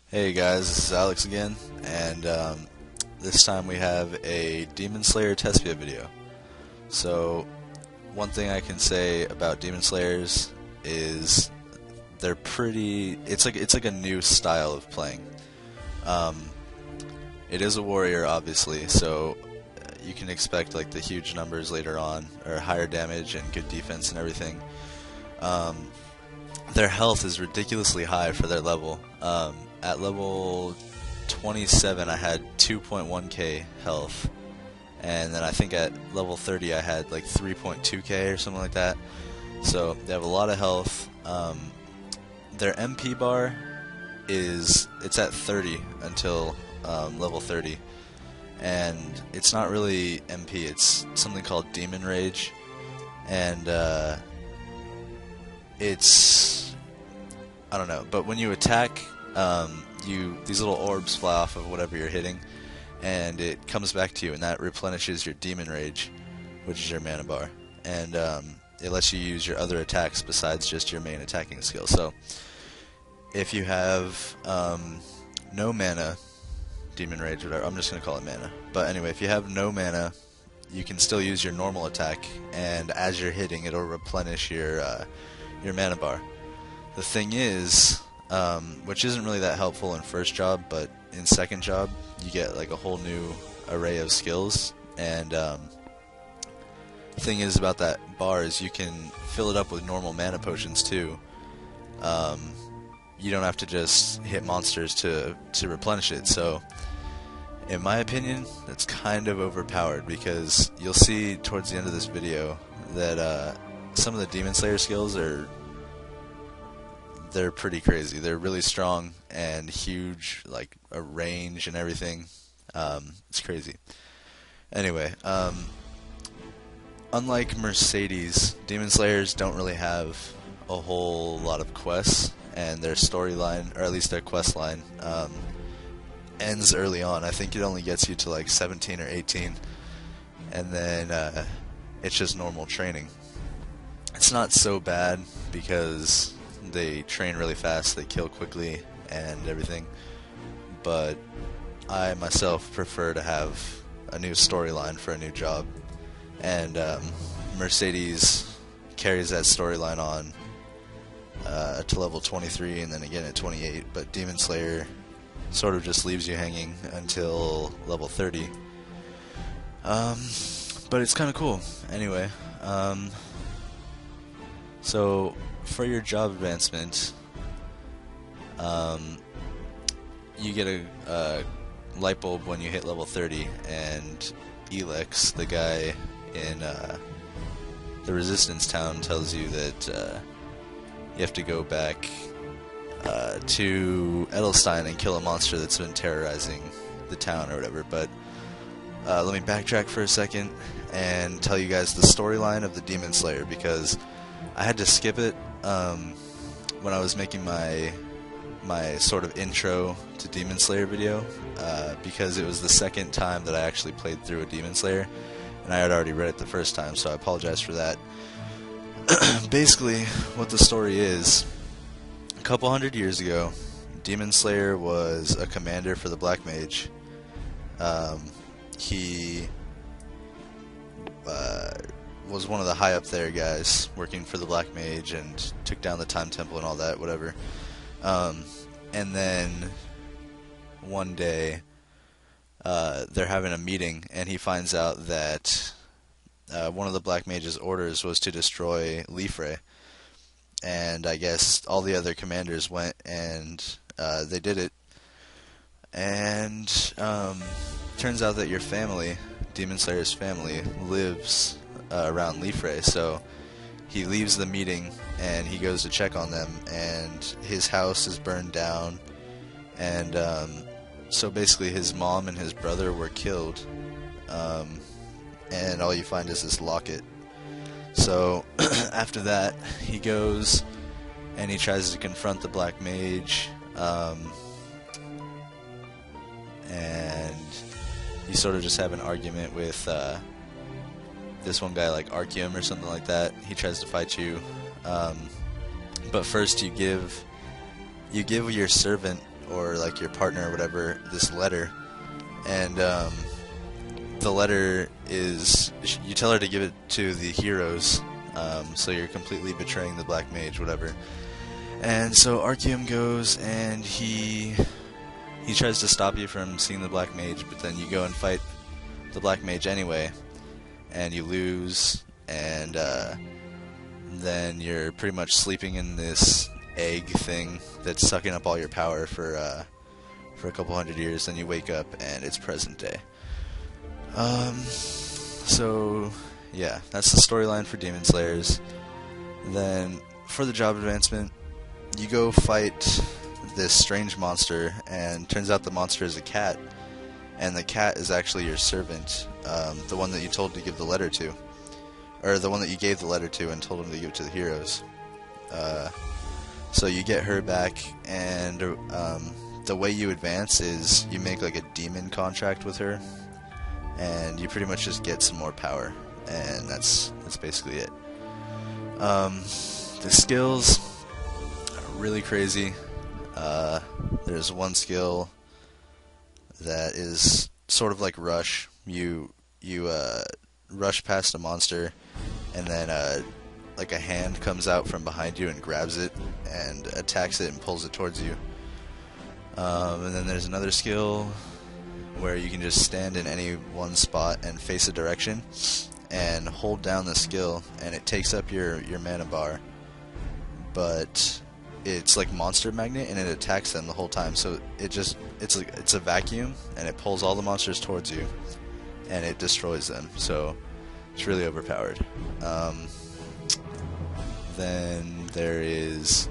Hey guys, this is Alex again, and this time we have a Demon Slayer Tespia video. So, one thing I can say about Demon Slayers is they're pretty. It's like a new style of playing. Um, it is a warrior, obviously, so you can expect like the huge numbers later on, or higher damage and good defense and everything. Um, their health is ridiculously high for their level. At level 27 I had 2.1k health, and then I think at level 30 I had like 3.2k or something like that. So they have a lot of health. Their MP bar it's at 30 until level 30, and it's not really MP, it's something called Demon Rage, and it's, I don't know, but when you attack, these little orbs fly off of whatever you're hitting, and it comes back to you, and that replenishes your Demon Rage, which is your mana bar, and it lets you use your other attacks besides just your main attacking skill. So if you have no mana, Demon Rage, whatever, I'm just going to call it mana, but anyway, if you have no mana, you can still use your normal attack, and as you're hitting, it'll replenish your mana bar. The thing is, which isn't really that helpful in first job, but in second job you get like a whole new array of skills, and the thing is about that bar is you can fill it up with normal mana potions too. You don't have to just hit monsters to replenish it, so in my opinion that's kind of overpowered, because you'll see towards the end of this video that some of the Demon Slayer skills they're pretty crazy. They're really strong and huge, like a range and everything. It's crazy. Anyway, unlike Mercedes, Demon Slayers don't really have a whole lot of quests, and their storyline, or at least their quest line, ends early on. I think it only gets you to like 17 or 18, and then it's just normal training. It's not so bad because they train really fast, they kill quickly and everything, but I myself prefer to have a new storyline for a new job, and Mercedes carries that storyline on to level 23 and then again at 28, but Demon Slayer sort of just leaves you hanging until level 30. But it's kind of cool. Anyway, so for your job advancement, you get a light bulb when you hit level 30, and Elex, the guy in the Resistance town, tells you that you have to go back to Edelstein and kill a monster that's been terrorizing the town or whatever. But let me backtrack for a second and tell you guys the storyline of the Demon Slayer, because I had to skip it when I was making my sort of intro to Demon Slayer video, because it was the second time that I actually played through a Demon Slayer, and I had already read it the first time, so I apologize for that. Basically, what the story is, a couple hundred years ago, Demon Slayer was a commander for the Black Mage. He was one of the high up there guys working for the Black Mage and took down the Time Temple and all that, whatever. And then one day they're having a meeting, and he finds out that one of the Black Mage's orders was to destroy Liefre, and I guess all the other commanders went and they did it, and turns out that your family, Demon Slayer's family, lives around Liefre, so he leaves the meeting and he goes to check on them, and his house is burned down, and so basically his mom and his brother were killed, and all you find is this locket. So after that he goes and he tries to confront the Black Mage, and you sort of just have an argument with this one guy, like Arceum or something like that. He tries to fight you, but first you give your servant or like your partner or whatever this letter, and the letter is, you tell her to give it to the heroes, so you're completely betraying the Black Mage, whatever. And so Arceum goes and he tries to stop you from seeing the Black Mage, but then you go and fight the Black Mage anyway, and you lose, and then you're pretty much sleeping in this egg thing that's sucking up all your power for a couple hundred years. Then you wake up and it's present day. So yeah, that's the storyline for Demon Slayers. Then for the job advancement, you go fight this strange monster, and turns out the monster is a cat, and the cat is actually your servant, the one that you told to give the letter to, or the one that you gave the letter to and told him to give it to the heroes. So you get her back, and the way you advance is you make like a demon contract with her, and you pretty much just get some more power, and that's basically it. The skills are really crazy. There's one skill that is sort of like Rush. You rush past a monster, and then like a hand comes out from behind you and grabs it and attacks it and pulls it towards you. And then there's another skill where you can just stand in any one spot and face a direction and hold down the skill, and it takes up your mana bar, but it's like Monster Magnet, and it attacks them the whole time. So it's a vacuum, and it pulls all the monsters towards you, and it destroys them. So it's really overpowered. Then there is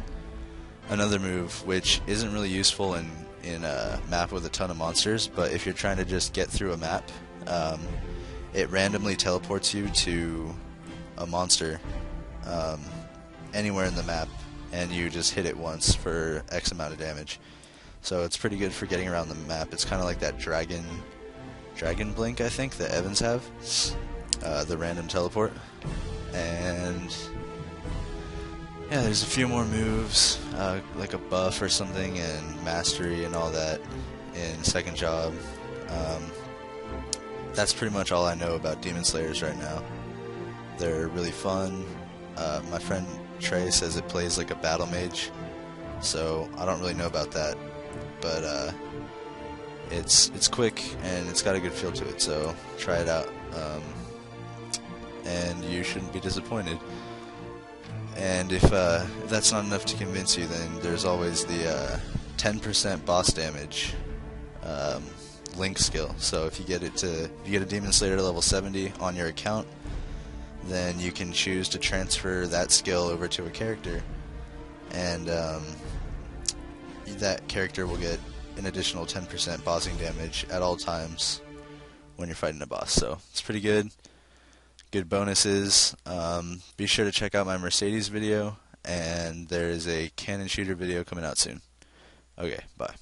another move which isn't really useful in a map with a ton of monsters, but if you're trying to just get through a map, it randomly teleports you to a monster anywhere in the map, and you just hit it once for X amount of damage. So it's pretty good for getting around the map. It's kind of like that Dragon Blink, I think, that Evans have, the random teleport. And yeah, there's a few more moves, like a buff or something, and mastery and all that in second job. That's pretty much all I know about Demon Slayers right now. They're really fun. My friend Trey says it plays like a battle mage, so I don't really know about that, but it's quick and it's got a good feel to it, so try it out, and you shouldn't be disappointed. And if that's not enough to convince you, then there's always the 10% boss damage Link skill. So if you get a Demon Slayer to level 70 on your account, then you can choose to transfer that skill over to a character, and that character will get an additional 10% bossing damage at all times when you're fighting a boss. So it's pretty good. Good bonuses. Be sure to check out my Mercedes video, and there is a cannon shooter video coming out soon. Okay, bye.